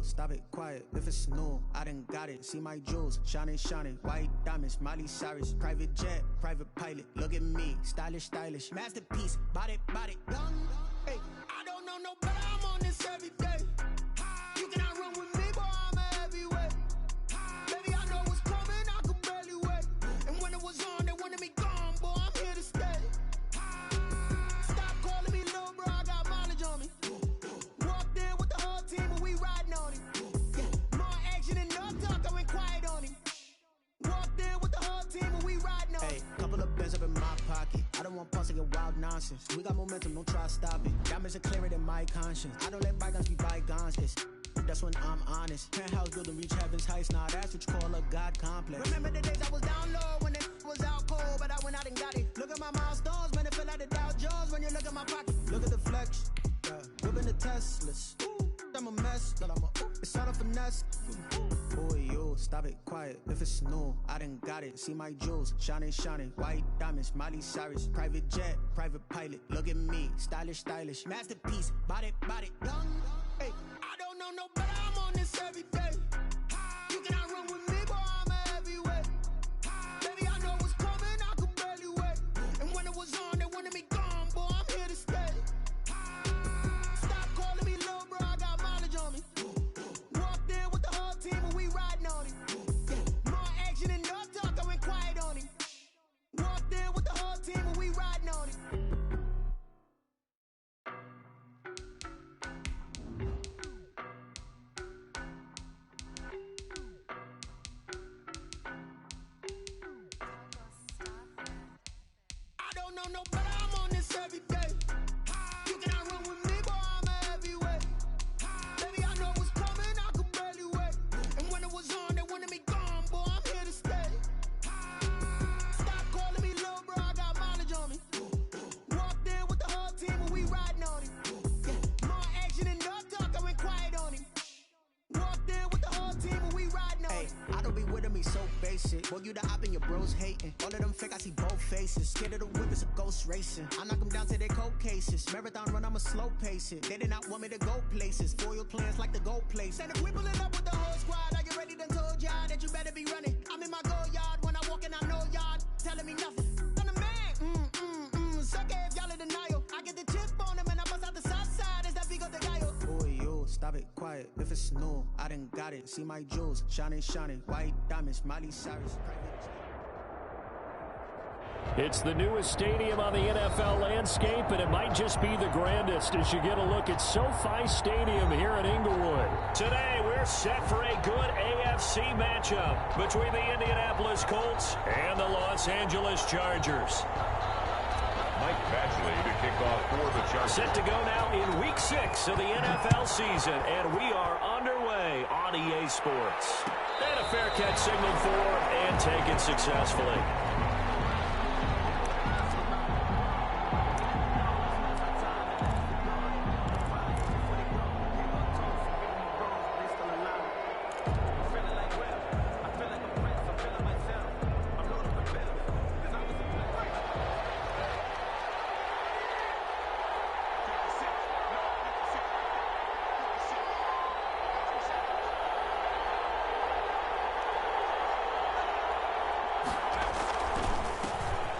stop it, quiet. If it's new, I done got it. See my jewels, shining, shining. White diamonds, Miley Cyrus. Private jet, private pilot. Look at me, stylish, stylish. Masterpiece, body, body. Hey, I don't know no better. I'm on this every day. You cannot run with me, boy. I'm a heavyweight. Baby, I know what's coming. I could barely wait. And when it was on, they wanted me gone, boy. I'm here to stay. Stop calling me little bro. I got mileage on me. Walked in with the whole team and we riding on him. More action and no talk. I went quiet on him. Walked in with the whole team and we riding on him. Hey, couple of bands up in my pocket. I don't want pause to get wild nonsense. We got momentum, don't try to stop it. Diamonds are clearer than my conscience. I don't let bygones be bygones. That's when I'm honest. Penthouse building, reach heaven's heights. Nah, that's what you call a God complex. Remember the days I was down low when it was out cold, but I went out and got it. Look at my milestones, man, it feel like the Dow Jones when you look at my pocket. Look at the flex, whipping the Teslas. I'm a mess, but it's all a finesse. Boy, you, stop it, quiet. If it's new, I done got it. See my jewels, shining, shining. White diamonds, Miley Cyrus. Private jet, private pilot. Look at me, stylish, stylish. Masterpiece, body, body. Hey, I don't know no better. I'm on this every day. You cannot run with me, boy. I'm a heavyweight. Baby, I know what's coming. I could barely wait. And when it was on, they wanted me gone, boy. I'm here to stay. Stop calling me little bro. I got mileage on me. Walked in with the whole team and we riding on him. More action and no talk. I went quiet on him. Walked in with the whole team and we riding on him. I don't know no better. I'm on this every day. You cannot run with me, boy. I'm a heavyweight. Baby, I know what's coming. I could barely wait. And when it was on, they wanted me gone, boy. I'm here to stay. Stop calling me little bro. I got mileage on me. Walked in with the whole team and we riding on him. More action and no talk. I went quiet on him. Walked in with the whole team and we riding on him. Hey, I don't be with me so basic. Boy, you the op and your bros hating. All of them fake, I see both faces. Scared of the whip, it's a ghost racing. I knock them down to their cold cases. Marathon run, I'ma slow pace it. They did not want me to go places. Foil plans like the gold place. And if we pulling up with the whole squad, I get ready done told y'all that you better be running. I'm in my go yard. When I walk in, I know y'all telling me nothing. I'm the man. Suck it if y'all in denial. I get the chip on them and I bust out the south side. Is that Vigo de Gallo? Boy, you, stop it, quiet. If it's new, I done got it. See my jewels, shining, shining. White diamonds, Miley Cyrus. It's the newest stadium on the NFL landscape, and it might just be the grandest as you get a look at SoFi Stadium here in Inglewood. Today, we're set for a good AFC matchup between the Indianapolis Colts and the Los Angeles Chargers. Mike Badgley to kick off for the Chargers. Set to go now in Week 6 of the NFL season, and we are underway on EA Sports. And a fair catch signaled for and taken successfully.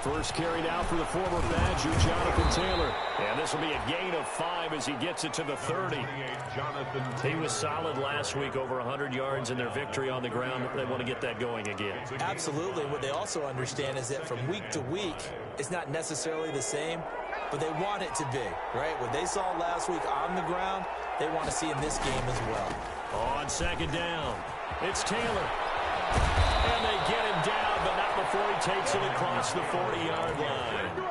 First carried out for the former Badger, Jonathan Taylor. And this will be a gain of 5 as he gets it to the 30. He was solid last week, over 100 yards in their victory on the ground. They want to get that going again. Absolutely. What they also understand is that from week to week, it's not necessarily the same, but they want it to be, right? What they saw last week on the ground, they want to see in this game as well. On second down, it's Taylor. And they get him down, but not before he takes it across the 40-yard line.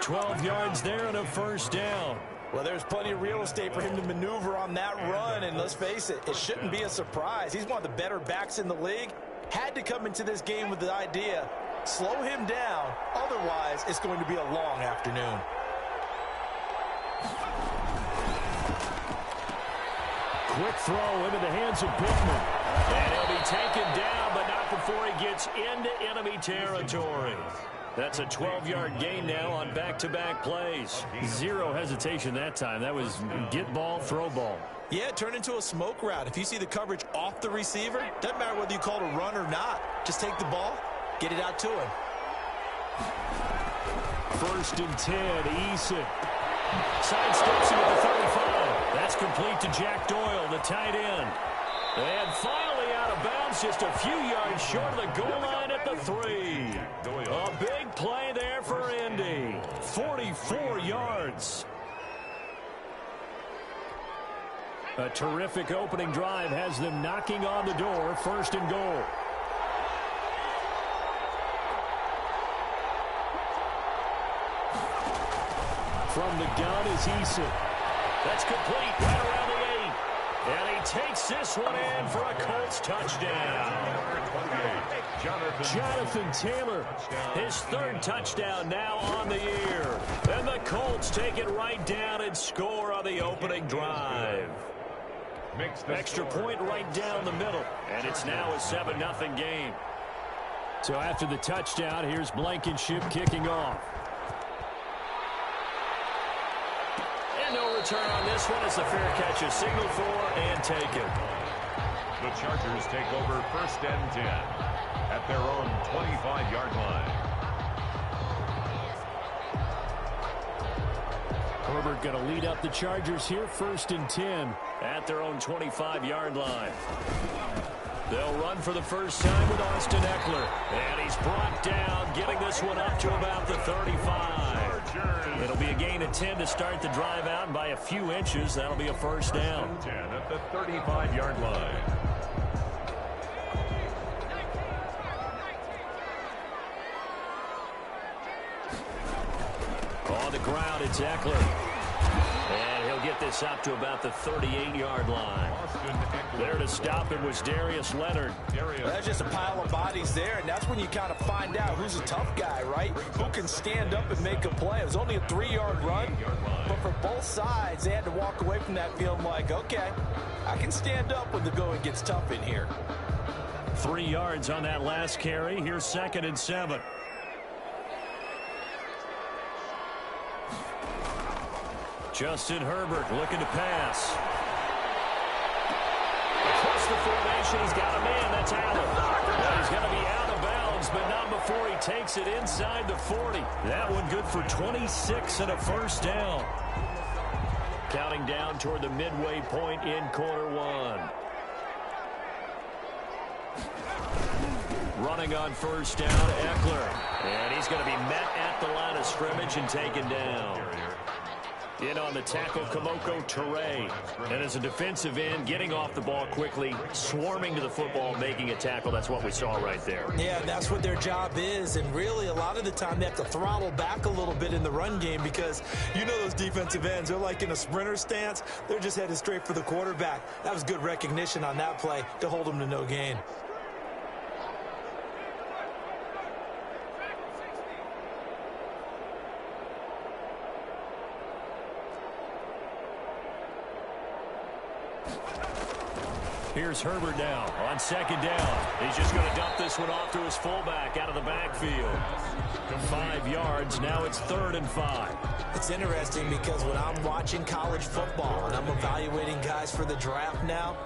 12 yards there and a first down. Well, there's plenty of real estate for him to maneuver on that run, and let's face it, it shouldn't be a surprise. He's one of the better backs in the league. Had to come into this game with the idea, slow him down, otherwise it's going to be a long afternoon. Quick throw into the hands of Pittman. And he'll be taken down, but not before he gets into enemy territory. That's a 12-yard gain now on back-to-back plays. Zero hesitation that time. That was get ball, throw ball. Yeah, turn into a smoke route. If you see the coverage off the receiver, doesn't matter whether you call it a run or not. Just take the ball, get it out to him. 1st and 10, Eason. Sidesteps him at the 35. That's complete to Jack Doyle, the tight end. And finally out of bounds, just a few yards short of the goal line at the 3. A big play there for Indy. 44 yards. A terrific opening drive has them knocking on the door. 1st and goal. From the gun is Eason. That's complete right around the 8. And he takes this one in for a Colts touchdown. Jonathan Taylor, his 3rd touchdown now on the year. And the Colts take it right down and score on the opening drive. Extra point right down the middle. And it's now a 7-0 game. So after the touchdown, here's Blankenship kicking off. No return on this one as the fair catch is signaled for and taken. The Chargers take over 1st and 10 at their own 25-yard line. Herbert going to lead up the Chargers here. 1st and 10 at their own 25-yard line. They'll run for the first time with Austin Eckler. And he's brought down, getting this one up to about the 35. It'll be a gain of 10 to start the drive out, and by a few inches, that'll be a 1st down. 10 at the 35-yard line. On the ground, it's Eckler. And he'll get this up to about the 38-yard line. There to stop him was Darius Leonard. That's just a pile of bodies there, and that's when you kind of find out who's a tough guy, right? Who can stand up and make a play. It was only a 3-yard run, but for both sides, they had to walk away from that feeling like, okay, I can stand up when the going gets tough in here. 3 yards on that last carry. Here's 2nd and 7. Justin Herbert looking to pass. Across the formation, he's got a man. That's Allen. Well, he's going to be out of bounds, but not before he takes it inside the 40. That one good for 26 and a 1st down. Counting down toward the midway point in quarter 1. Running on 1st down, Eckler. And he's going to be met at the line of scrimmage and taken down. In on the tackle, Kamoko Toure. And as a defensive end, getting off the ball quickly, swarming to the football, making a tackle. That's what we saw right there. Yeah, that's what their job is. And really, a lot of the time, they have to throttle back a little bit in the run game because you know those defensive ends, they're like in a sprinter stance. They're just headed straight for the quarterback. That was good recognition on that play to hold them to no gain. Here's Herbert now on 2nd down. He's just going to dump this one off to his fullback out of the backfield. 5 yards. Now it's 3rd and 5. It's interesting because when I'm watching college football and I'm evaluating guys for the draft now,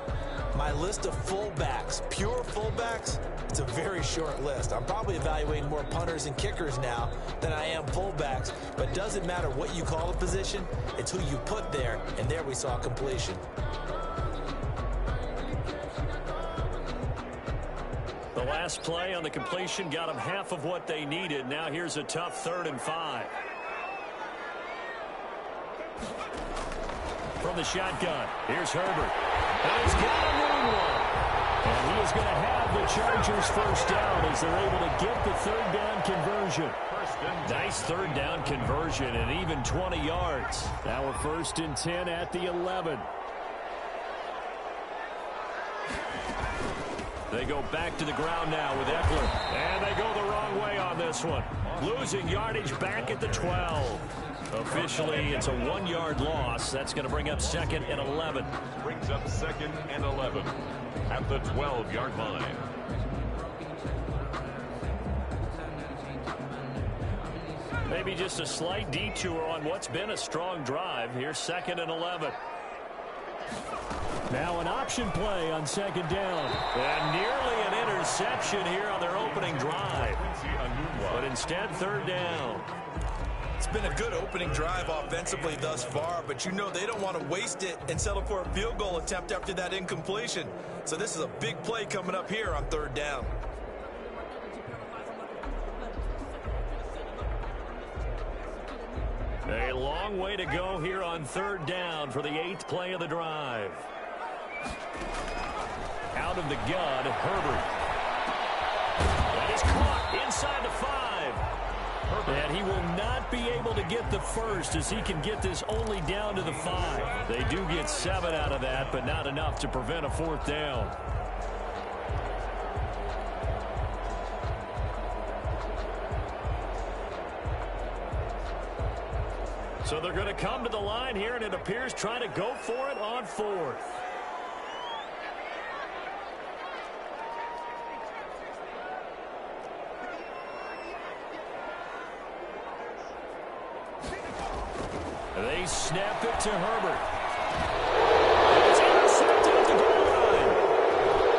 my list of fullbacks, pure fullbacks, it's a very short list. I'm probably evaluating more punters and kickers now than I am fullbacks. But it doesn't matter what you call a position, it's who you put there, and there we saw completion. The last play on the completion got them half of what they needed. Now here's a tough 3rd and 5. From the shotgun, here's Herbert. And he's got a new one. And he is going to have the Chargers 1st down as they're able to get the 3rd down conversion. Nice 3rd down conversion and even 20 yards. Now a 1st and 10 at the 11. They go back to the ground now with Eckler. And they go the wrong way on this one. Losing yardage back at the 12. Officially, it's a 1-yard loss. That's going to bring up 2nd and 11. Brings up 2nd and 11 at the 12-yard line. Maybe just a slight detour on what's been a strong drive. Here's 2nd and 11. Now an option play on second down. And nearly an interception here on their opening drive. But instead, third down. It's been a good opening drive offensively thus far, but you know they don't want to waste it and settle for a field goal attempt after that incompletion. So this is a big play coming up here on third down. A long way to go here on third down for the 8th play of the drive. Out of the gun, Herbert. That is caught inside the 5. And he will not be able to get the first as he can get this only down to the 5. They do get 7 out of that, but not enough to prevent a 4th down. So they're going to come to the line here, and it appears trying to go for it on 4th. They snap it to Herbert. It's intercepted at the goal line.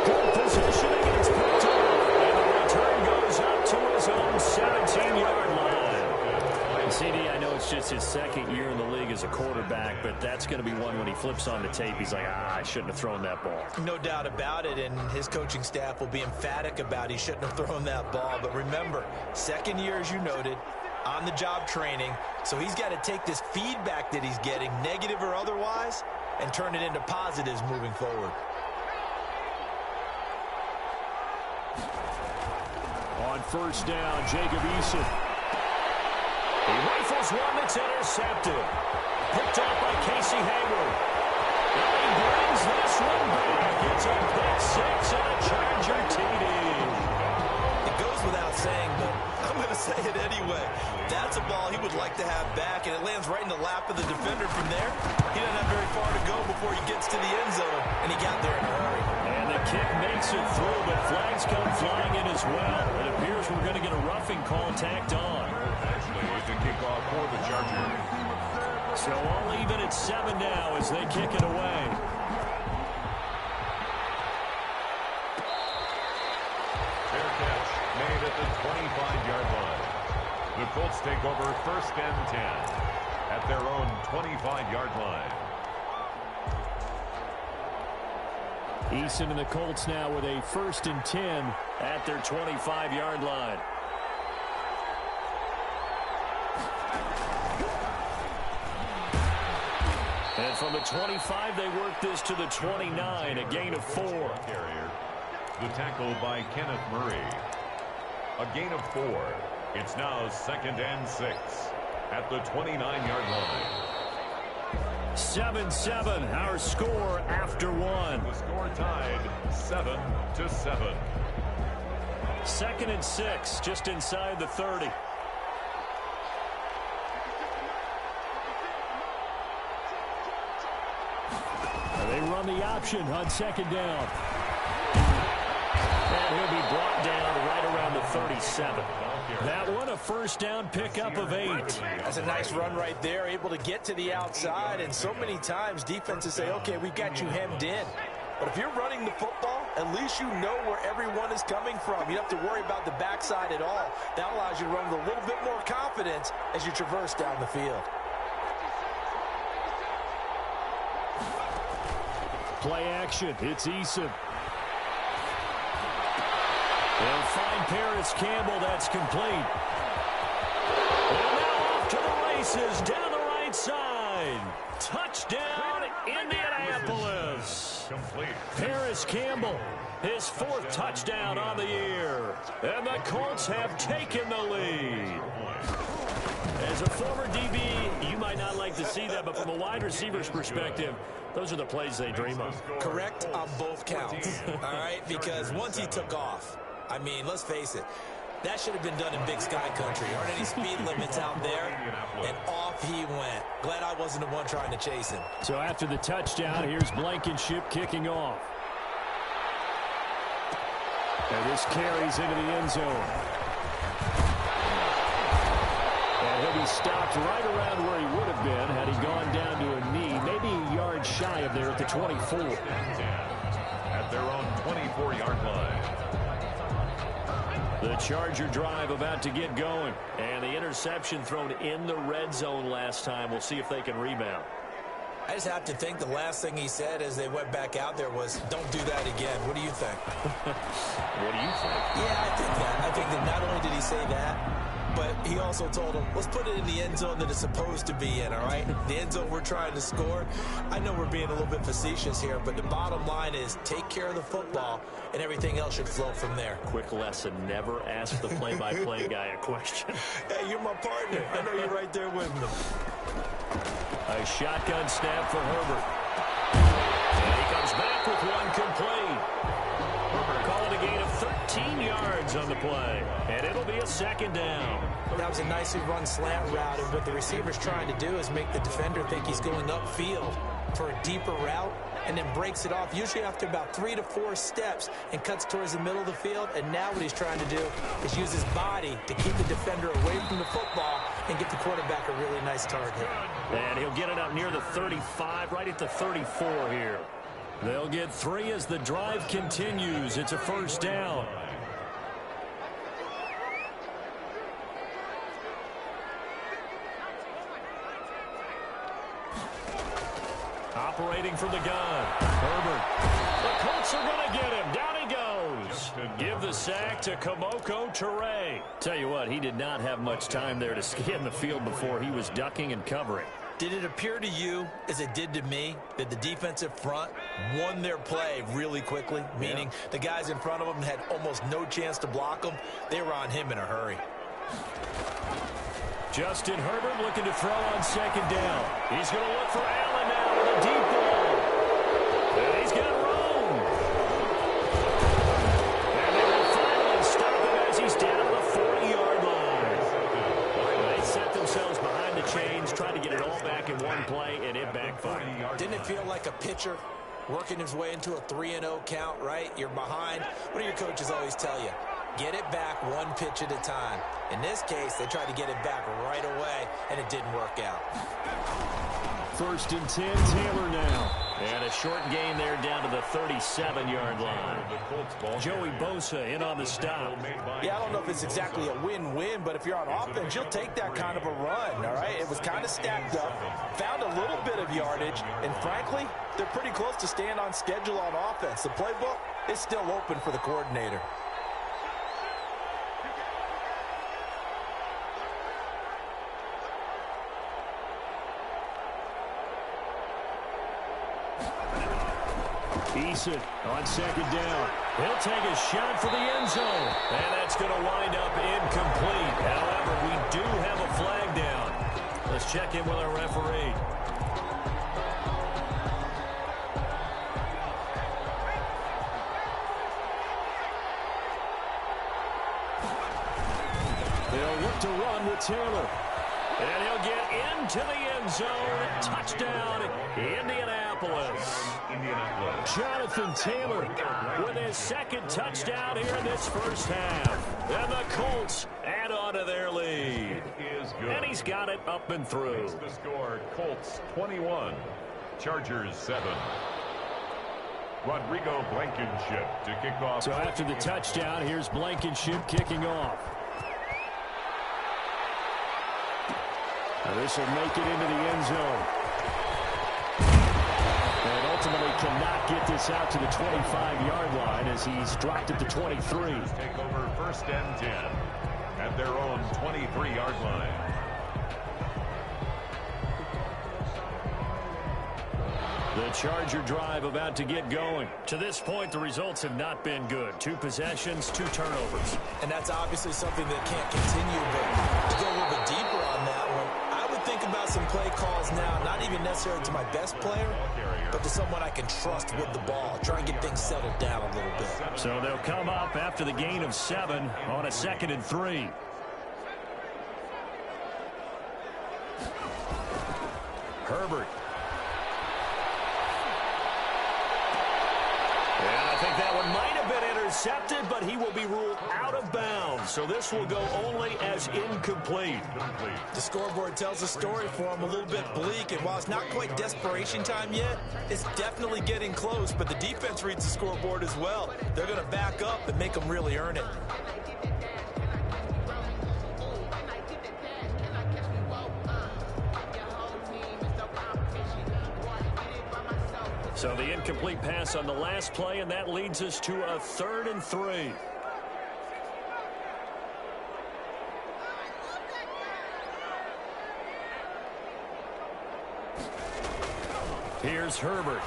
Good positioning, and it's picked off. And the return goes up to his own 17-yard line. CD, I know it's just his second year in the league as a quarterback, but that's going to be one when he flips on the tape. He's like, I shouldn't have thrown that ball. No doubt about it, and his coaching staff will be emphatic about he shouldn't have thrown that ball. But remember, second year, as you noted, on-the-job training, so he's got to take this feedback that he's getting, negative or otherwise, and turn it into positives moving forward. On first down, Jacob Eason. He rifles one that's intercepted. Picked off by Casey Hayward. And he brings this one back. It's a pick 6 and a Charger TD. It goes without saying, but I'm going to say it anyway. That's a ball he would like to have back, and it lands right in the lap of the defender from there. He doesn't have very far to go before he gets to the end zone, and he got there in a hurry. And the kick makes it through, but flags come flying in as well. It appears we're going to get a roughing call tacked on. Actually, it's a kickoff for the Chargers. So all even at 7 now as they kick it away. Fair catch made at the 25-yard line. The Colts take over first and 10 at their own 25-yard line. Eason and the Colts now with a first and 10 at their 25-yard line. And from the 25, they work this to the 29, a gain of 4. Carrier. The tackle by Kenneth Murray. A gain of 4. It's now second and 6 at the 29-yard line. 7-7, our score after 1. The score tied 7-7. Second and 6, just inside the 30. They run the option on second down. And he'll be brought down right around the 37. That one a first down pickup of 8. That's a nice run right there, able to get to the outside. And so many times defenses say, okay, we've got you hemmed in. But if you're running the football, at least you know where everyone is coming from. You don't have to worry about the backside at all. That allows you to run with a little bit more confidence as you traverse down the field. Play action. It's Eason. They'll find Paris Campbell. That's complete. And now off to the races down the right side. Touchdown, Indianapolis. Complete. Paris Campbell, his 4th touchdown on the year. And the Colts have taken the lead. As a former DB, you might not like to see that, but from a wide receiver's perspective, those are the plays they dream of. Correct on both counts, all right? Because once he took off, I mean, let's face it, that should have been done in Big Sky Country. Aren't any speed limits out there? And off he went. Glad I wasn't the one trying to chase him. So after the touchdown, here's Blankenship kicking off. And this carries into the end zone. And he'll be stopped right around where he would have been had he gone down to a knee, maybe a yard shy of there at the 24. At their own 24-yard line. The Charger drive about to get going. And the interception thrown in the red zone last time. We'll see if they can rebound. I just have to think the last thing he said as they went back out there was, don't do that again. What do you think? What do you think? Yeah, I think that. I think that not only did he say that, but he also told him, let's put it in the end zone that it's supposed to be in, all right? The end zone we're trying to score. I know we're being a little bit facetious here, but the bottom line is take care of the football, and everything else should flow from there. Quick lesson, never ask the play-by-play guy a question. Hey, you're my partner. I know you're right there with me. A shotgun snap for Herbert. And he comes back with one complete. Herbert calling a gain of 13 yards on the play. And it'll be a second down. That was a nicely run slant route, and what the receiver's trying to do is make the defender think he's going upfield for a deeper route, and then breaks it off, usually after about 3 to 4 steps, and cuts towards the middle of the field. And now what he's trying to do is use his body to keep the defender away from the football and get the quarterback a really nice target. And he'll get it up near the 35, right at the 34 here. They'll get 3 as the drive continues. It's a first down. Operating from the gun. Herbert. The Colts are going to get him. Down he goes. Give the sack to Kemoko Turay. Tell you what, he did not have much time there to scan the field before he was ducking and covering. Did it appear to you, as it did to me, that the defensive front won their play really quickly? Meaning the guys in front of them had almost no chance to block them. They were on him in a hurry. Justin Herbert looking to throw on second down. He's going to look for Allen now with a deep ball. And he's got room. And they will finally stop him as he's down to the 40-yard line. They set themselves behind the chains, trying to get it all back in one play, and it backfired. Didn't it feel like a pitcher working his way into a 3-0 count, right? You're behind. What do your coaches always tell you? Get it back one pitch at a time. In this case, they tried to get it back right away, and it didn't work out. First and 10, Taylor now. And a short gain there down to the 37-yard line. Joey Bosa in on the stop. Yeah, I don't know if it's exactly a win-win, but if you're on offense, you'll take that kind of a run, all right? It was kind of stacked up, found a little bit of yardage, and frankly, they're pretty close to staying on schedule on offense. The playbook is still open for the coordinator. Eason on second down. He'll take a shot for the end zone. And that's going to wind up incomplete. However, we do have a flag down. Let's check in with our referee. They'll look to run with Taylor. And he'll get into the end zone. Touchdown, Indianapolis. Jonathan Taylor with his second touchdown here in this first half. And the Colts add on to their lead. And he's got it up and through. The score, Colts 21, Chargers 7. Rodrigo Blankenship to kick off. So after the touchdown, here's Blankenship kicking off. Now this will make it into the end zone. And ultimately cannot get this out to the 25-yard line as he's dropped at the 23. Take over first and 10 at their own 23-yard line. The Charger drive about to get going. To this point, the results have not been good. 2 possessions, 2 turnovers. And that's obviously something that can't continue, but to go a little bit deeper on that one, I would think about some play calls now, not even necessarily to my best player, but to someone I can trust with the ball. Try and get things settled down a little bit. So they'll come up after the gain of 7 on a 2nd and 3. Herbert. And I think that one might have been intercepted, but he will be ruled out of bounds. So this will go only as incomplete. The scoreboard tells a story for him, a little bit bleak, and while it's not quite desperation time yet, it's definitely getting close, but the defense reads the scoreboard as well. They're going to back up and make them really earn it. So the incomplete pass on the last play, and that leads us to a 3rd and 3. Here's Herbert.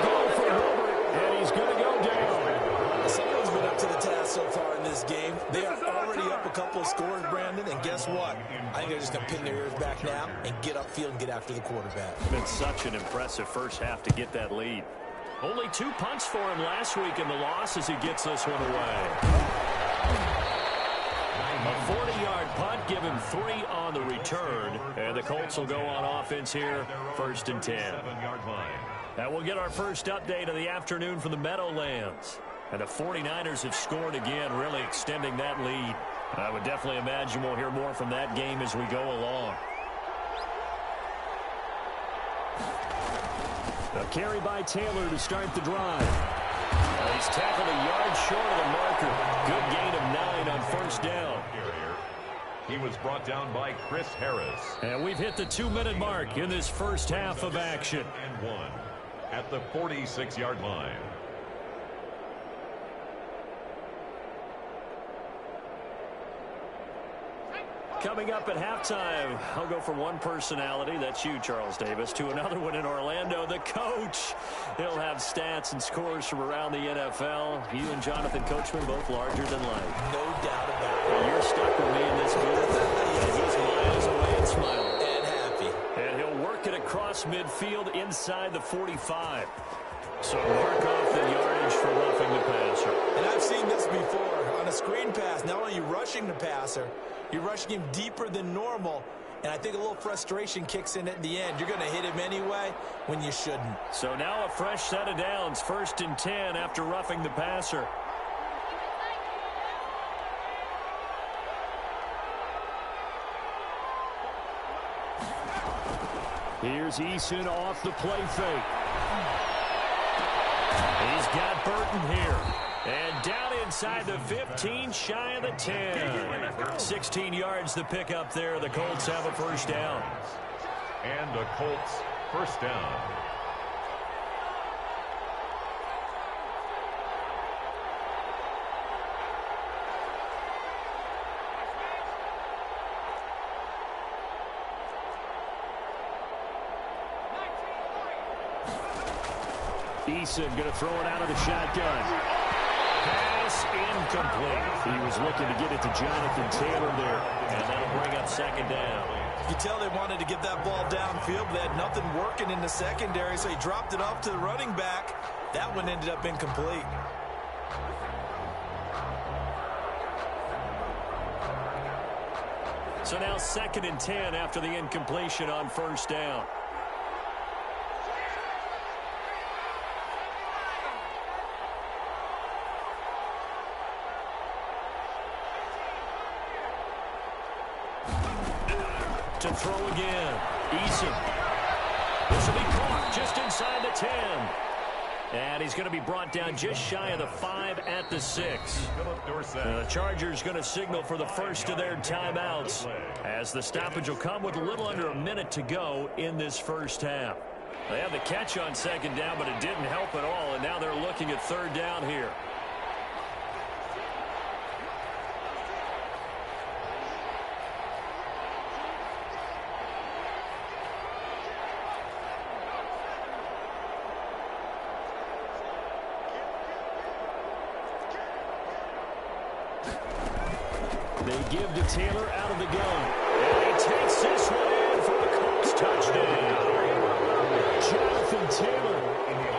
Goal for Herbert, and he's going to go down. Someone's been up to the task so far in this game. They are already up a couple of scores, Brandon, and guess what? I think they're just going to pin their ears back now and get upfield and get after the quarterback. It's been such an impressive first half to get that lead. Only 2 punts for him last week in the loss as he gets this one away. A 40-yard punt, give him 3 on the return, and the Colts will go on offense here, 1st and 10. That will get our first update of the afternoon from the Meadowlands. And the 49ers have scored again, really extending that lead. I would definitely imagine we'll hear more from that game as we go along. A carry by Taylor to start the drive. He's tackled a yard short of the marker. Good gain of 9 on 1st down. He was brought down by Chris Harris. And we've hit the 2-minute mark in this first half of action. And 1 at the 46-yard line. Coming up at halftime, I'll go from one personality, that's you, Charles Davis, to another one in Orlando, the coach. He'll have stats and scores from around the NFL. You and Jonathan Coachman, both larger than life. No doubt about it. And you're stuck with me in this booth. And he's miles away and smiling. And happy. And he'll work it across midfield inside the 45. So mark off the yardage for roughing the passer. And I've seen this before. On a screen pass, not only are you rushing the passer, you're rushing him deeper than normal. And I think a little frustration kicks in at the end. You're going to hit him anyway when you shouldn't. So now a fresh set of downs. 1st and 10 after roughing the passer. Here's Eason off the play fake. He's got Burton here. And down inside the 15, shy of the 10. 16 yards the pick up there. The Colts have a 1st down. And the Colts 1st down. Eason going to throw it out of the shotgun. Pass incomplete. He was looking to get it to Jonathan Taylor there, and that'll bring up 2nd down. You tell they wanted to get that ball downfield, but they had nothing working in the secondary, so he dropped it off to the running back. That one ended up incomplete. So now 2nd and 10 after the incompletion on 1st down. To throw again. Eason. This will be caught just inside the 10. And he's going to be brought down just shy of the 5 at the 6. The Chargers going to signal for the first of their timeouts, as the stoppage will come with a little under a minute to go in this first half. They had the catch on 2nd down, but it didn't help at all, and now they're looking at 3rd down here. They give to Taylor out of the gun. And he takes this one in for a Colts touchdown. Jonathan Taylor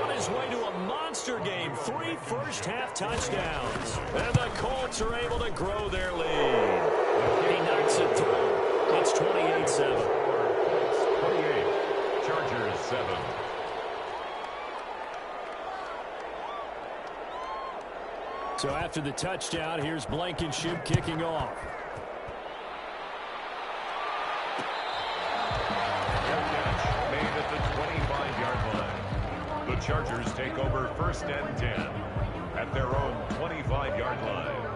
on his way to a monster game. 3 first-half touchdowns. And the Colts are able to grow their lead. He knocks it through. It's 28-7. 28. Chargers 7. So after the touchdown, here's Blankenship kicking off. Made at the 25-yard line. The Chargers take over 1st and 10 at their own 25-yard line.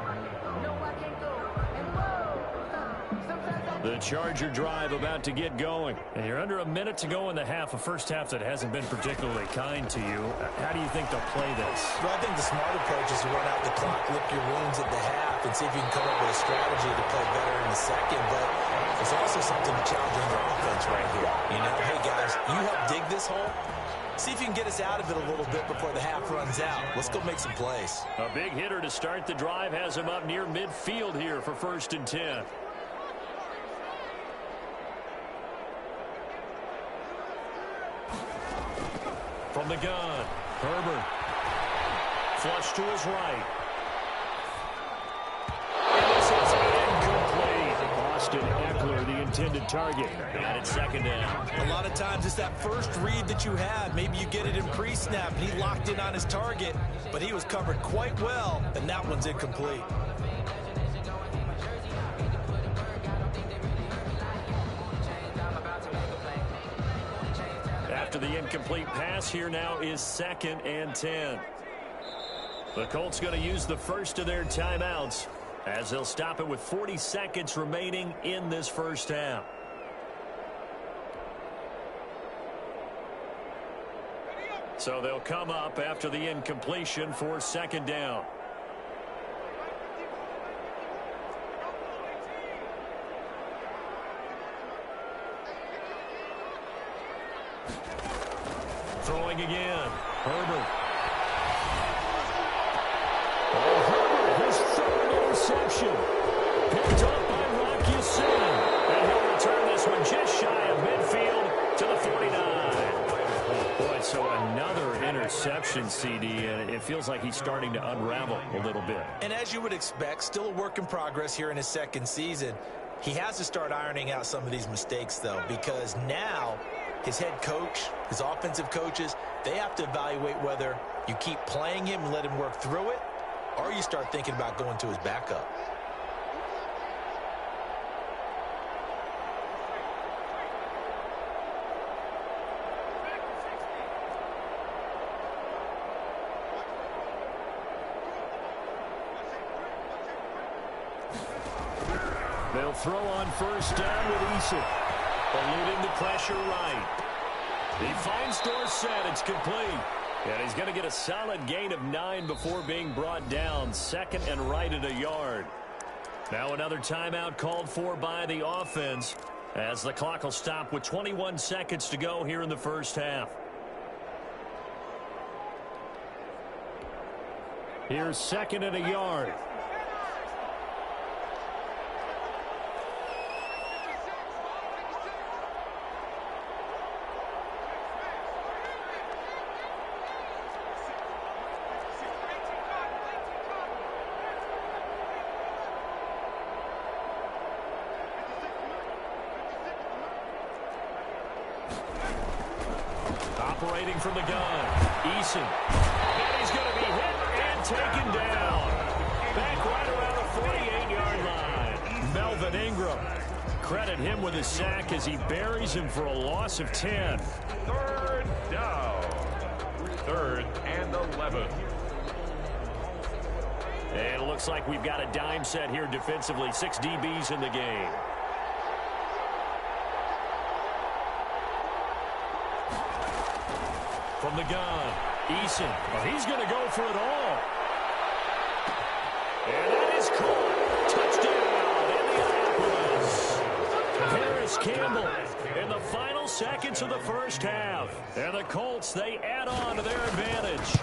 The Charger drive about to get going. And you're under a minute to go in the half, a first half that hasn't been particularly kind to you. How do you think they'll play this? Well, I think the smart approach is to run out the clock, lick your wounds at the half, and see if you can come up with a strategy to play better in the second. But there's also something to challenge their offense right here. You know, hey, guys, you help dig this hole. See if you can get us out of it a little bit before the half runs out. Let's go make some plays. A big hitter to start the drive has him up near midfield here for 1st and 10. From the gun, Herbert. Flush to his right. And this is incomplete. Austin Eckler, the intended target. And it's 2nd down. A lot of times it's that first read that you have. Maybe you get it in pre-snap, and he locked in on his target, but he was covered quite well, and that one's incomplete. After the incomplete pass, here now is 2nd and 10. The Colts going to use the first of their timeouts as they'll stop it with 40 seconds remaining in this first half. So they'll come up after the incompletion for 2nd down. Throwing again. Herbert. Herbert, his 3rd interception. Picked up by Rocky Sin. And he'll return this one just shy of midfield to the 49. Boy, so another interception, CD, and it feels like he's starting to unravel a little bit. And as you would expect, still a work in progress here in his 2nd season. He has to start ironing out some of these mistakes, though, because now his head coach, his offensive coaches, they have to evaluate whether you keep playing him and let him work through it, or you start thinking about going to his backup. They'll throw on 1st down with Eason. Eluding the pressure right. He finds Dorsett. It's complete. And he's going to get a solid gain of 9 before being brought down. 2nd and right at a yard. Now another timeout called for by the offense as the clock will stop with 21 seconds to go here in the first half. Here's 2nd and a yard. Operating from the gun, Eason. And he's going to be hit and taken down. Back right around the 48-yard line. Melvin Ingram. Credit him with his sack as he buries him for a loss of 10. 3rd down. 3rd and 11. And it looks like we've got a dime set here defensively. 6 DBs in the game. From the gun, Eason. Oh, he's going to go for it all. And that is caught. Touchdown, Indianapolis. Harris Campbell in the final seconds of the first half. And the Colts, they add on to their advantage.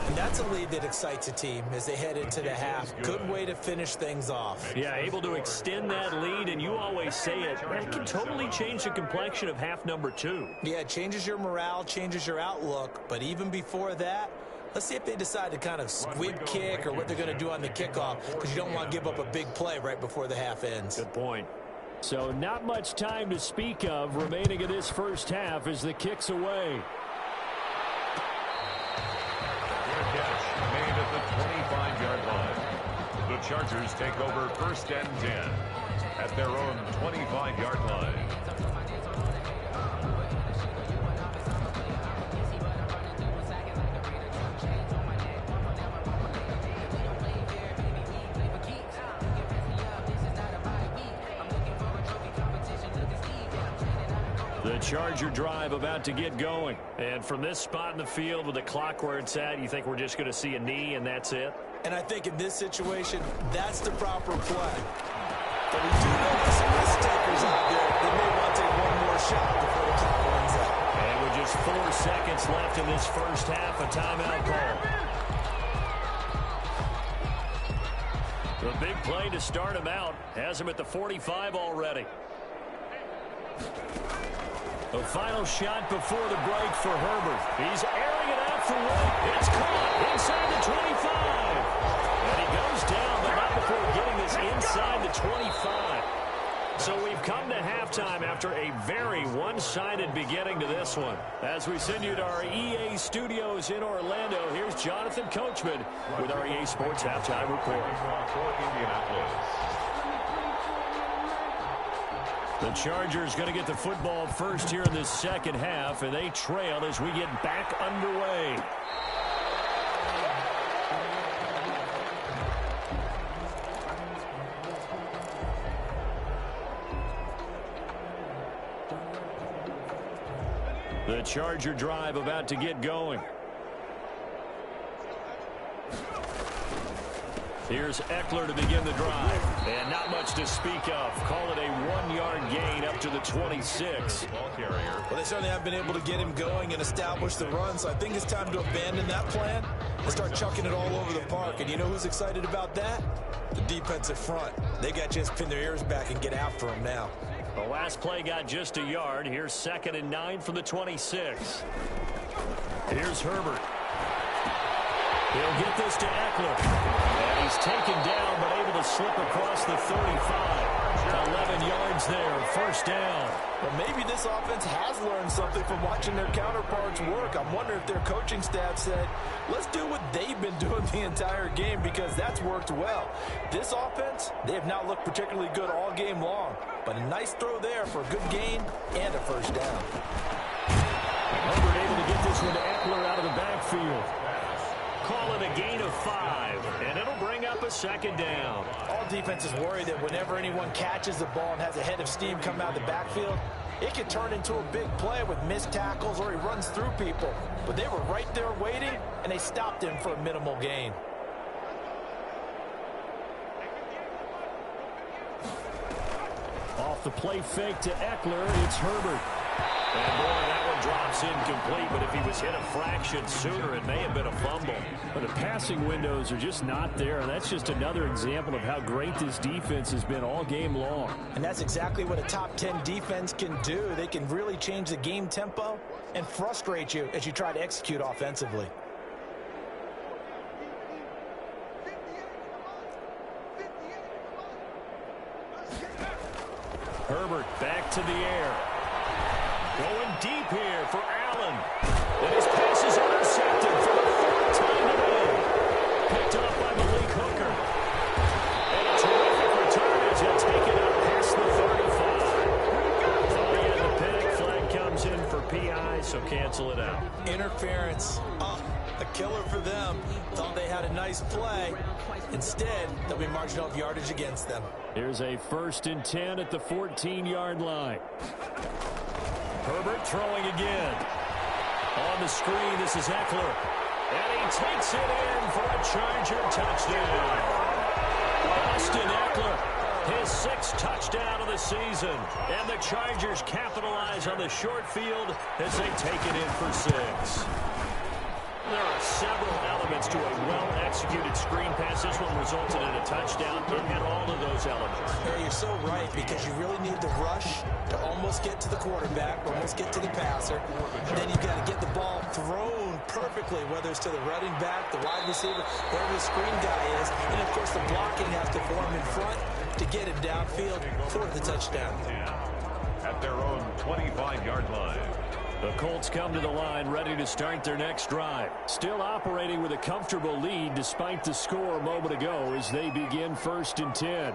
And that's a lead that excites a team as they head into the half. Good way to finish things off. Yeah, able to extend that lead, and you always say it, that can totally change the complexion of half number 2. Yeah, it changes your morale, changes your outlook, but even before that, let's see if they decide to kind of squib kick or what they're going to do on the kickoff, because you don't want to give up a big play right before the half ends. Good point. So not much time to speak of remaining in this first half as the kick's away. Catch made at the 25-yard line. Chargers take over 1st and 10 at their own 25-yard line. The Charger drive about to get going. And from this spot in the field with the clock where it's at, you think we're just going to see a knee and that's it? And I think in this situation, that's the proper play. But we do know there's some risk takers out there. They may want to take one more shot before the clock runs out. And with just 4 seconds left in this first half, a timeout call. The big play to start him out has him at the 45 already. The final shot before the break for Herbert. He's airing it out for White. It's caught inside the 25. And he goes down, but not before getting this inside the 25. So we've come to halftime after a very one-sided beginning to this one. As we send you to our EA studios in Orlando, here's Jonathan Coachman with our EA Sports Halftime Report. The Chargers going to get the football first here in this second half, and they trail as we get back underway. The Charger drive about to get going. Here's Eckler to begin the drive. And not much to speak of. Call it a 1-yard gain up to the 26. Well, they certainly haven't been able to get him going and establish the run, so I think it's time to abandon that plan and start chucking it all over the park. And you know who's excited about that? The defensive front. They got to just pin their ears back and get after him now. The last play got just a yard. Here's 2nd and 9 from the 26. Here's Herbert. He'll get this to Eckler. And he's taken down, but able to slip across the 35. 11 yards there, first down. Well, maybe this offense has learned something from watching their counterparts work. I'm wondering if their coaching staff said, let's do what they've been doing the entire game, because that's worked well. This offense, they have not looked particularly good all game long. But a nice throw there for a good gain and a first down. Herbert able to get this one to Eckler out of the backfield. Call it a gain of 5, and it'll bring up a 2nd down. All defenses worry that whenever anyone catches the ball and has a head of steam come out of the backfield, it can turn into a big play with missed tackles or he runs through people. But they were right there waiting, and they stopped him for a minimal gain. Off the play fake to Eckler, it's Herbert. And boy, that one drops incomplete, but if he was hit a fraction sooner, it may have been a fumble. But the passing windows are just not there, and that's just another example of how great this defense has been all game long. And that's exactly what a top 10 defense can do. They can really change the game tempo and frustrate you as you try to execute offensively. Herbert back to the air. Going deep here for Allen. And his pass is intercepted for the 4th time today. Picked up by Malik Hooker. And a terrific return as he'll take it up past the 35. Oh, yeah, the panic flag comes in for PI, so cancel it out. Interference. A killer for them. Thought they had a nice play. Instead, there'll be marginal yardage against them. Here's a 1st and 10 at the 14-yard line. Herbert throwing again. On the screen, this is Eckler. And he takes it in for a Charger touchdown. Austin Eckler, his 6th touchdown of the season. And the Chargers capitalize on the short field as they take it in for 6. There are several elements to a well-executed screen pass. This one resulted in a touchdown. It had all of those elements. Yeah, you're so right, because you really need to rush to almost get to the quarterback, almost get to the passer. And then you've got to get the ball thrown perfectly, whether it's to the running back, the wide receiver, wherever the screen guy is. And, of course, the blocking has to form in front to get him downfield for the touchdown. At their own 25-yard line. The Colts come to the line ready to start their next drive. Still operating with a comfortable lead despite the score a moment ago as they begin 1st and 10.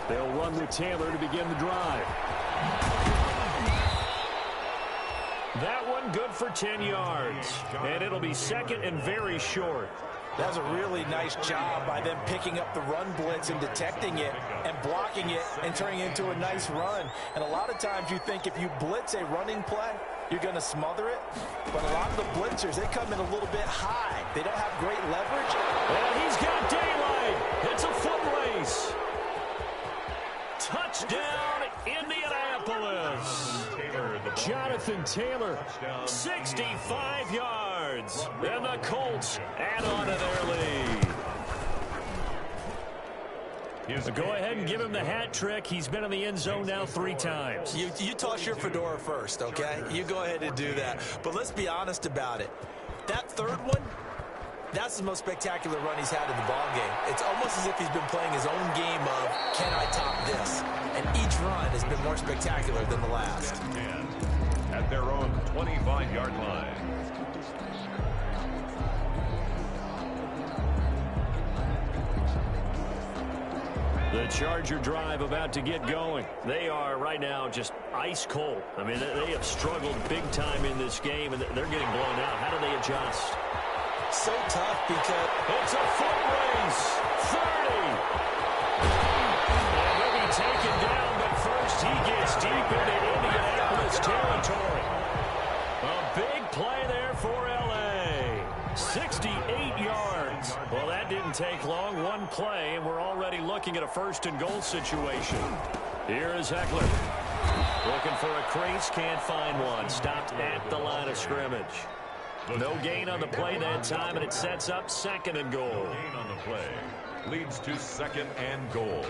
They'll run with Taylor to begin the drive. That one good for 10 yards. And it'll be 2nd and very short. That was a really nice job by them picking up the run blitz and detecting it and blocking it and turning it into a nice run. And a lot of times you think if you blitz a running play, you're going to smother it. But a lot of the blitzers, they come in a little bit high. They don't have great leverage. And he's got daylight. It's a foot race. Touchdown, Indianapolis. Jonathan Taylor, 65 yards. And the Colts add on to their lead. Go ahead and give him the hat trick. He's been in the end zone now 3 times. You toss your fedora first, okay? You go ahead and do that. But let's be honest about it. That third one, that's the most spectacular run he's had in the ballgame. It's almost as if he's been playing his own game of, can I top this? And each run has been more spectacular than the last. At their own 25-yard line. The Charger drive about to get going. They are right now just ice cold. I mean, they have struggled big time in this game, and they're getting blown out. How do they adjust? So tough because it's a foot race. 30. And he'll be taken down, but first he gets deep into Indianapolis territory. A big play there for L.A. 68 yards. Well, that didn't take long. One play, and we're already looking at a 1st and goal situation. Here is Ekeler. Looking for a crease, can't find one. Stopped at the line of scrimmage. No gain on the play that time, and it sets up 2nd and goal. Gain on the play leads to 2nd and goal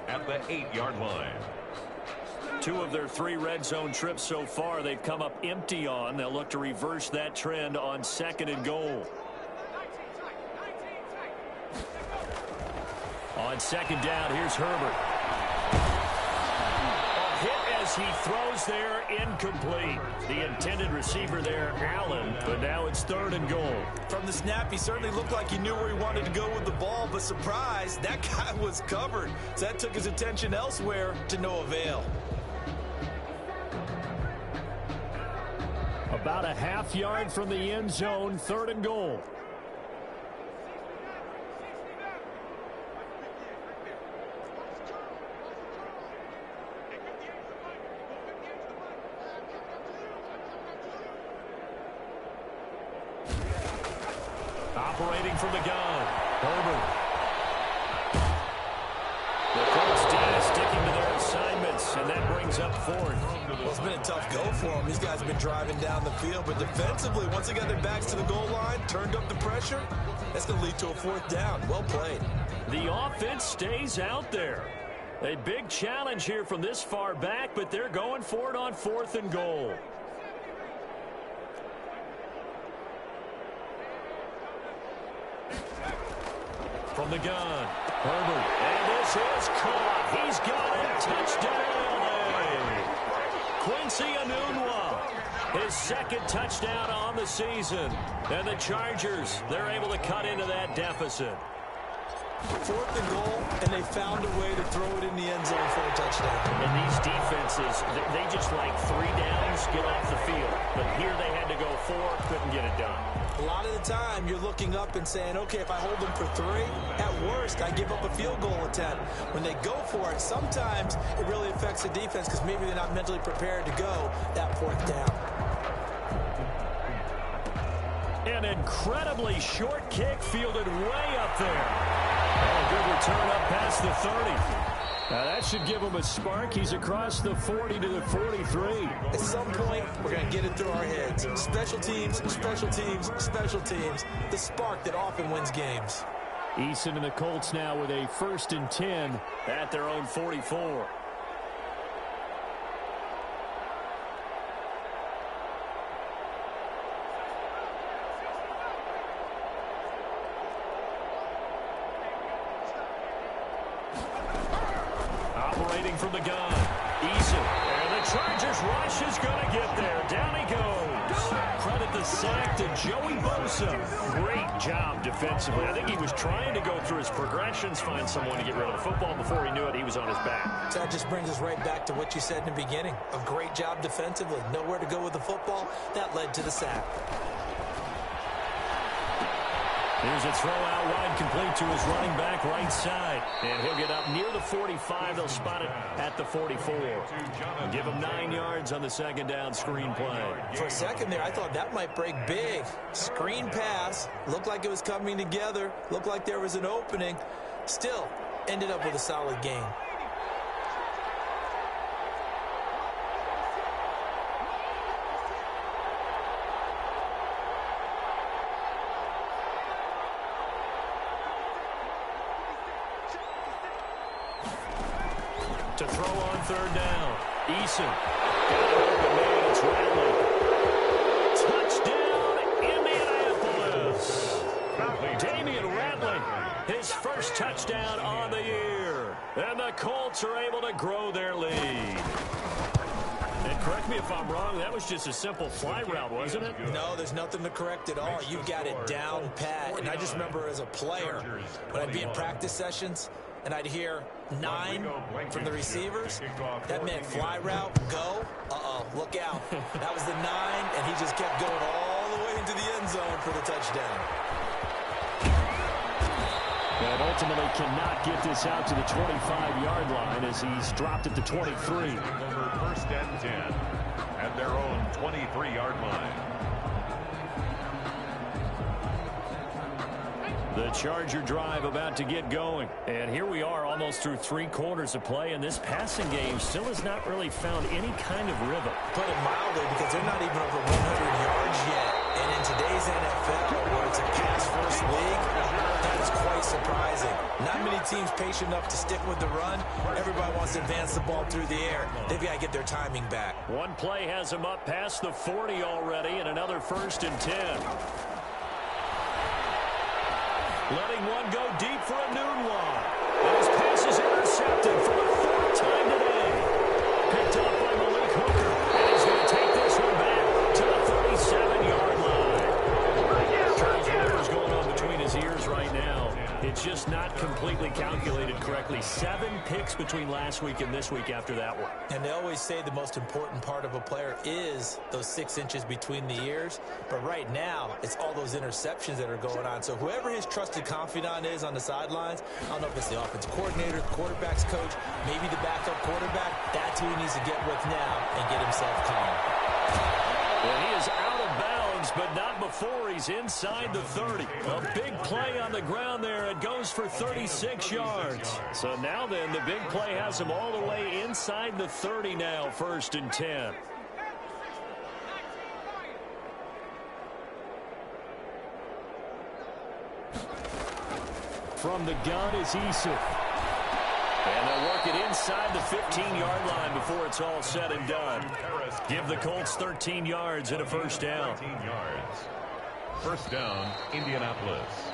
at the 8-yard line. 2 of their 3 red zone trips so far they've come up empty on. They'll look to reverse that trend on 2nd and goal. On 2nd down, here's Herbert. A hit as he throws there, incomplete. The intended receiver there, Allen, but now it's 3rd and goal. From the snap, he certainly looked like he knew where he wanted to go with the ball, but surprise, that guy was covered. So that took his attention elsewhere to no avail. About a half yard from the end zone, 3rd and goal. Operating from the gun, Herbert. The Colts sticking to their assignments, and that brings up 4th. Well, it's been a tough go for them. These guys have been driving down the field, but defensively, once they got their backs to the goal line, turned up the pressure, that's going to lead to a 4th down. Well played. The offense stays out there. A big challenge here from this far back, but they're going for it on 4th and goal. From the gun, Herbert, and this is caught. He's got it. Touchdown, LA. Quincy Enunwa, his 2nd touchdown on the season. And the Chargers, they're able to cut into that deficit. 4th and goal, and they found a way to throw it in the end zone for a touchdown. And these defenses, they just like 3 downs, get off the field. But here they had to go 4, couldn't get it done. A lot of the time, you're looking up and saying, okay, if I hold them for 3, at worst, I give up a field goal attempt. When they go for it, sometimes it really affects the defense because maybe they're not mentally prepared to go that 4th down. An incredibly short kick fielded way up there. Oh, good return up past the 30. Now that should give him a spark. He's across the 40 to the 43. At some point, we're going to get it through our heads. Special teams, special teams, special teams. The spark that often wins games. Eason and the Colts now with a 1st and 10 at their own 44. Operating from the gun. Eason. And the Chargers rush is going to get there. Down he goes. Credit the sack to Joey Bosa. Great job defensively. I think he was trying to go through his progressions, find someone to get rid of the football. Before he knew it, he was on his back. So that just brings us right back to what you said in the beginning. A great job defensively. Nowhere to go with the football. That led to the sack. Here's a throw out wide, complete to his running back right side. And he'll get up near the 45. They'll spot it at the 44. Give him 9 yards on the second down screen play. For a second there, I thought that might break big. Screen pass. Looked like it was coming together. Looked like there was an opening. Still, ended up with a solid game. To throw on third down. Eason. Got an open man. It's Rattling. Touchdown, Indianapolis. Damian Rattling, his first touchdown on the year. And the Colts are able to grow their lead. And correct me if I'm wrong, that was just a simple fly route, wasn't it? No, there's nothing to correct at all. You've got it down pat. And I just remember as a player, when I'd be in practice sessions, and I'd hear 9 from the receivers. That meant fly route, go. Look out. That was the 9, and he just kept going all the way into the end zone for the touchdown. And ultimately cannot get this out to the 25-yard line as he's dropped at the 23. Over first and 10 at their own 23-yard line. The Charger drive about to get going. And here we are almost through 3 quarters of play, and this passing game still has not really found any kind of rhythm. Put it mildly, because they're not even over 100 yards yet. And in today's NFL, where it's a pass-first league, that is quite surprising. Not many teams patient enough to stick with the run. Everybody wants to advance the ball through the air. They've got to get their timing back. One play has him up past the 40 already, and another first and 10. Letting one go deep for a noon one. And his pass is intercepted for the 4th time today. Picked up by Malik Hooker. And he's going to take this one back to the 37-yard line. Whatever's going on between his ears right now, it's just not completely calculated correctly. 7 picks between last week and this week after that one. And they always say the most important part of a player is those 6 inches between the ears. But right now, it's all those interceptions that are going on. So whoever his trusted confidant is on the sidelines, I don't know if it's the offensive coordinator, the quarterback's coach, maybe the backup quarterback, that's who he needs to get with now and get himself calm. Well, he is out of bounds, but not before he's inside the 30. A big play on the ground there. It goes for 36 yards. So now then, the big play has him all the way inside the 30 now, 1st and 10. From the gun is Eason. And they'll work it inside the 15-yard line before it's all said and done. Give the Colts 13 yards and a first down. 13 yards. First down, Indianapolis.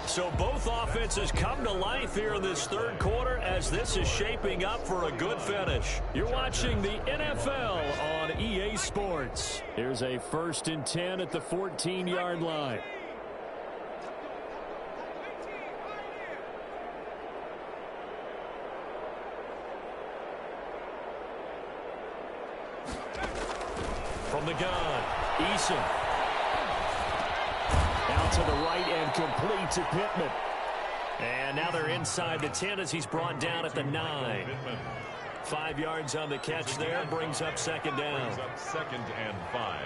So both offenses come to life here in this 3rd quarter as this is shaping up for a good finish. You're watching the NFL on EA Sports. Here's a 1st and 10 at the 14-yard line. From the gun, Eason. Out to the right and complete to Pittman. And now they're inside the 10 as he's brought down at the 9. 5 yards on the catch there, brings up 2nd down. Brings up 2nd and 5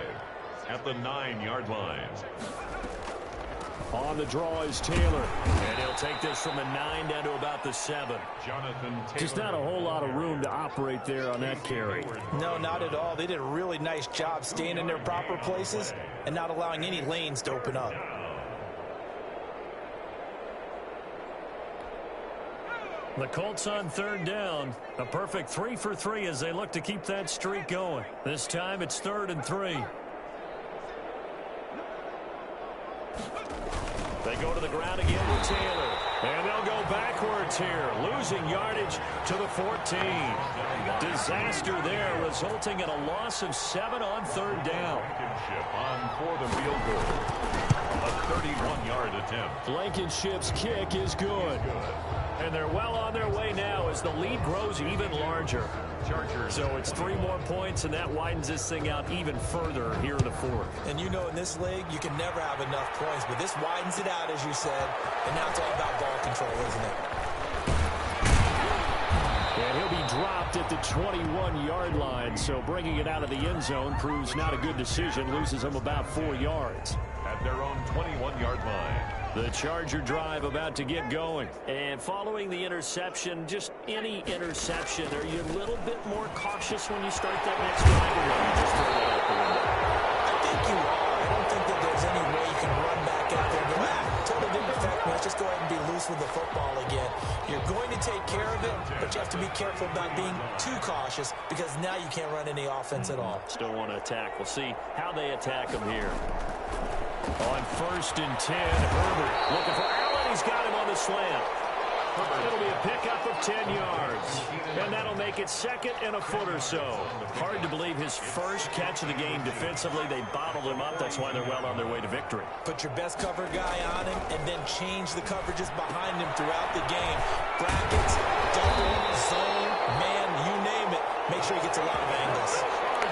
at the 9-yard line. On the draw is Taylor. And he'll take this from the 9 down to about the 7. Jonathan Taylor. Just not a whole lot of room to operate there on that carry. No, not at all. They did a really nice job staying in their proper places and not allowing any lanes to open up. The Colts on 3rd down. A perfect 3 for 3 as they look to keep that streak going. This time it's 3rd and 3. They go to the ground again with Taylor. And they'll go backwards here, losing yardage to the 14. Disaster there, resulting in a loss of 7 on third down. On for the field goal. A 31-yard attempt. Blankenship's kick is good. And they're well on their way now as the lead grows even larger. Chargers. So it's 3 more points, and that widens this thing out even further here in the fourth. And you know in this league, you can never have enough points, but this widens it out, as you said. And now it's all about ball control, isn't it? And he'll be dropped at the 21-yard line, so bringing it out of the end zone proves not a good decision, loses him about 4 yards. At their own 21-yard line. The Charger drive about to get going. And following the interception, just any interception, are you a little bit more cautious when you start that next drive? Or will you just throw that out the window? I think you are. I don't think that there's any way you can run back out there and go, totally didn't affect me. Let's just go ahead and be loose with the football again. You're going to take care of it, but you have to be careful about being too cautious because now you can't run any offense at all. Still want to attack. We'll see how they attack him here. On 1st and 10, Herbert looking for Allen. He's got him on the slant. It'll be a pickup of 10 yards. And that'll make it 2nd and a foot or so. Hard to believe his first catch of the game defensively. They bottled him up. That's why they're well on their way to victory. Put your best cover guy on him and then change the coverages behind him throughout the game. Brackets, double, zone, man, you name it. Make sure he gets a lot of angles.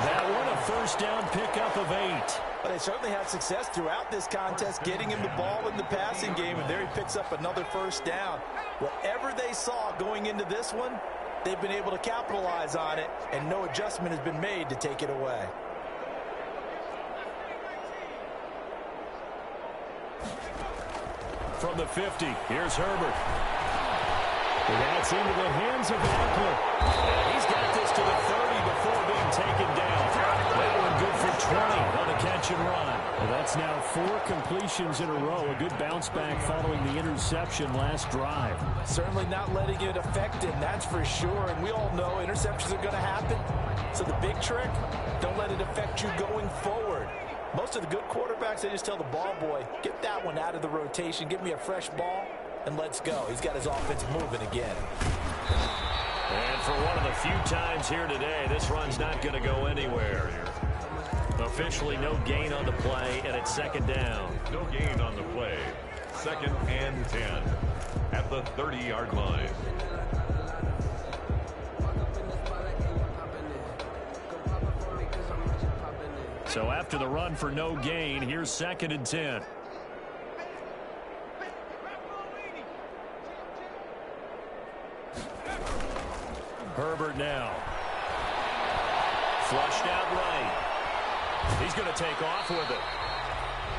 That one a 1st down pickup of 8. But they certainly had success throughout this contest, getting him the ball in the passing game, and there he picks up another 1st down. Whatever they saw going into this one, they've been able to capitalize on it, and no adjustment has been made to take it away. From the 50, here's Herbert. That's into the hands of Eckler. And he's got this to the 30 before being taken down. That one good for 20 on a catch and run. Well, that's now 4 completions in a row. A good bounce back following the interception last drive. Certainly not letting it affect him, that's for sure. And we all know interceptions are going to happen. So the big trick, don't let it affect you going forward. Most of the good quarterbacks, they just tell the ball boy, get that one out of the rotation, give me a fresh ball, and let's go. He's got his offense moving again. And for one of the few times here today, this run's not going to go anywhere. Officially no gain on the play, and it's 2nd down. No gain on the play. 2nd and 10 at the 30-yard line. So after the run for no gain, here's 2nd and 10. Herbert now. Flushed out right. He's going to take off with it.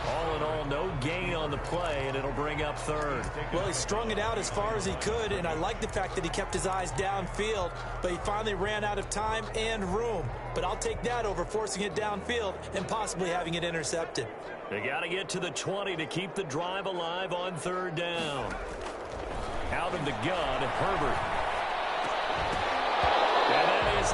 All in all, no gain on the play, and it'll bring up 3rd. Well, he strung it out as far as he could, and I like the fact that he kept his eyes downfield, but he finally ran out of time and room. But I'll take that over forcing it downfield and possibly having it intercepted. They got to get to the 20 to keep the drive alive on 3rd down. Out of the gun, Herbert. And that is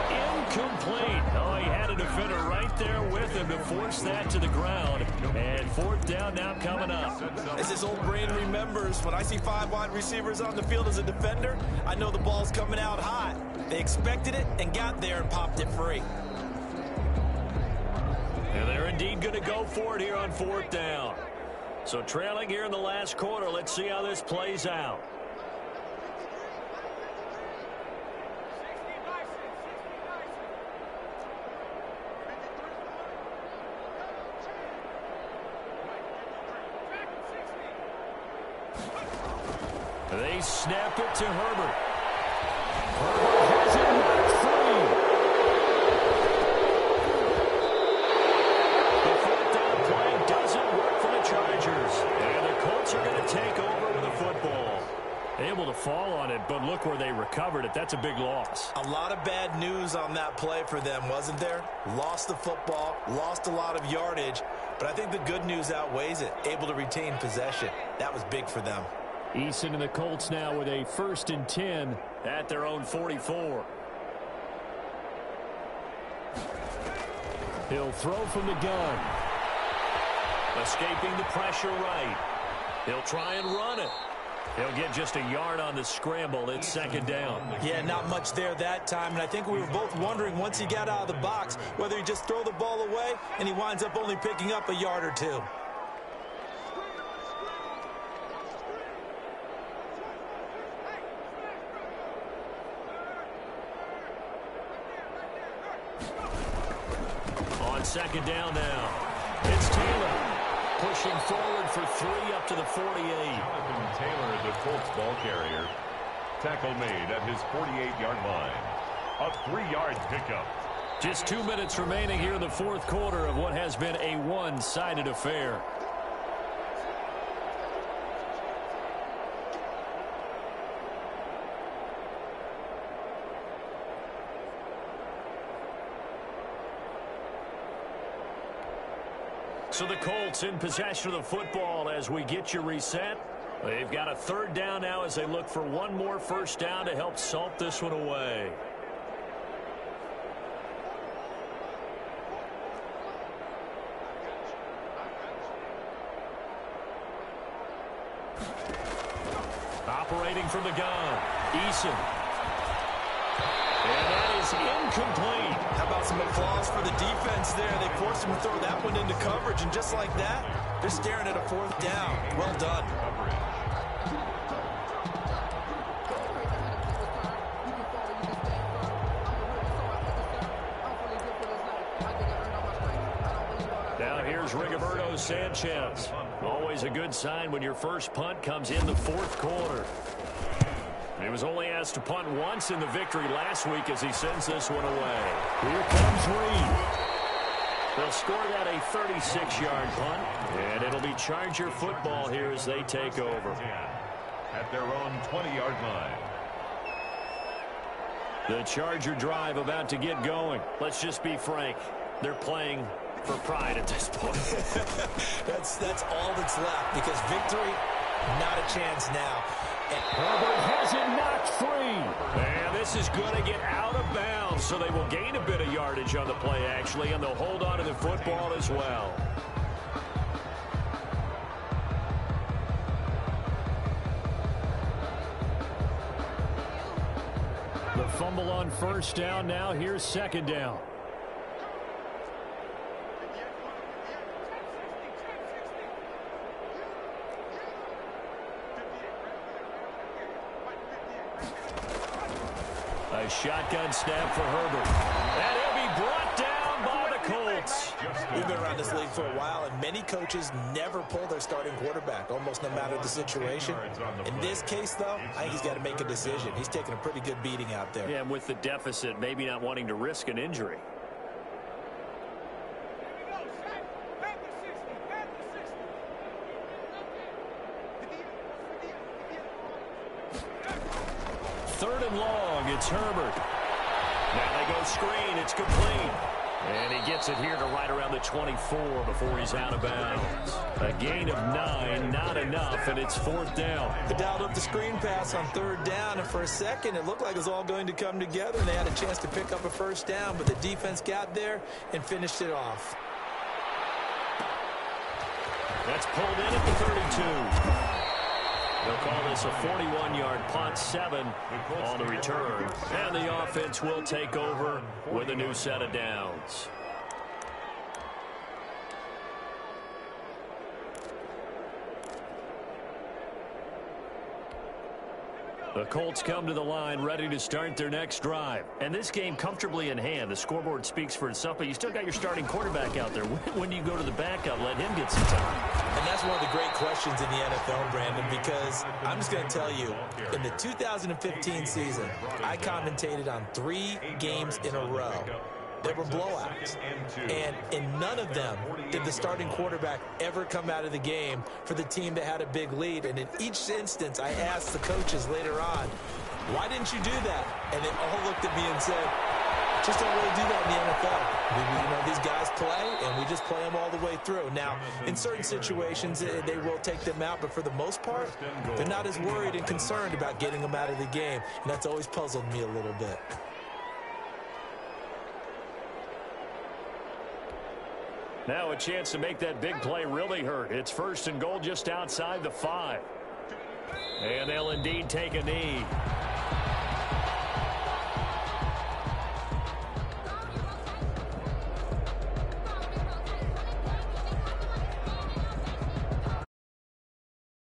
incomplete. Oh, he had a defender right there with him to force that to the ground. And 4th down now coming up. As his old brain remembers, when I see 5 wide receivers on the field as a defender, I know the ball's coming out hot. They expected it and got there and popped it free. And they're indeed going to go for it here on 4th down. So trailing here in the last quarter, let's see how this plays out. They snap it to Herbert. Herbert has it knocked free. The 4th down play doesn't work for the Chargers. And the Colts are going to take over with a football. Able to fall on it, but look where they recovered it. That's a big loss. A lot of bad news on that play for them, wasn't there? Lost the football, lost a lot of yardage, but I think the good news outweighs it. Able to retain possession. That was big for them. Eason and the Colts now with a 1st and 10 at their own 44. He'll throw from the gun. Escaping the pressure right. He'll try and run it. He'll get just a yard on the scramble. It's second down. Yeah, not much there that time. And I think we were both wondering once he got out of the box whether he just throw the ball away and he winds up only picking up a yard or two. On second down now, it's Taylor pushing forward for 3 up to the 48. Jonathan Taylor, the Colts ball carrier. Tackle made at his 48-yard line. A 3-yard pickup. Just 2 minutes remaining here in the fourth quarter of what has been a one-sided affair. So the Colts in possession of the football as we get you reset. They've got a third down now as they look for one more first down to help salt this one away. Operating from the gun, Eason. And that is incomplete. How about some applause for the defense there? They forced him to throw that one into coverage, and just like that, they're staring at a fourth down. Well done. Now here's Rigoberto Sanchez. Always a good sign when your first punt comes in the fourth quarter. He was only asked to punt once in the victory last week as he sends this one away. Here comes Reed. They'll score that a 36-yard punt, and it'll be Charger football here as they take over. At their own 20-yard line. The Charger drive about to get going. Let's just be frank. They're playing for pride at this point. That's all that's left, because victory, not a chance now. Herbert has it knocked free. And this is going to get out of bounds, so they will gain a bit of yardage on the play, actually, and they'll hold on to the football as well. The fumble on first down now. Here's second down. A shotgun snap for Herbert. And he'll be brought down by the Colts. We've been around this league for a while, and many coaches never pull their starting quarterback, almost no matter the situation. In this case, though, I think he's got to make a decision. He's taking a pretty good beating out there. Yeah, and with the deficit, maybe not wanting to risk an injury. Third and long, it's Herbert. Now they go screen, it's complete. And he gets it here to right around the 24 before he's out of bounds. A gain of 9, not enough, and it's fourth down. They dialed up the screen pass on third down, and for a second it looked like it was all going to come together, and they had a chance to pick up a first down, but the defense got there and finished it off. That's pulled in at the 32. They'll call this a 41-yard punt, 7 on the return. And the offense will take over with a new set of downs. The Colts come to the line ready to start their next drive. And this game comfortably in hand. The scoreboard speaks for itself, but you still got your starting quarterback out there. When do you go to the backup, let him get some time? And that's one of the great questions in the NFL, Brandon, because I'm just going to tell you, in the 2015 season, I commentated on 3 games in a row. There were blowouts, and in none of them did the starting quarterback ever come out of the game for the team that had a big lead. And in each instance, I asked the coaches later on, why didn't you do that? And they all looked at me and said, just don't really do that in the NFL. These guys play, and we just play them all the way through. Now, in certain situations, they will take them out, but for the most part, they're not as worried and concerned about getting them out of the game, and that's always puzzled me a little bit. Now a chance to make that big play really hurt. It's first and goal just outside the 5. And they'll indeed take a knee.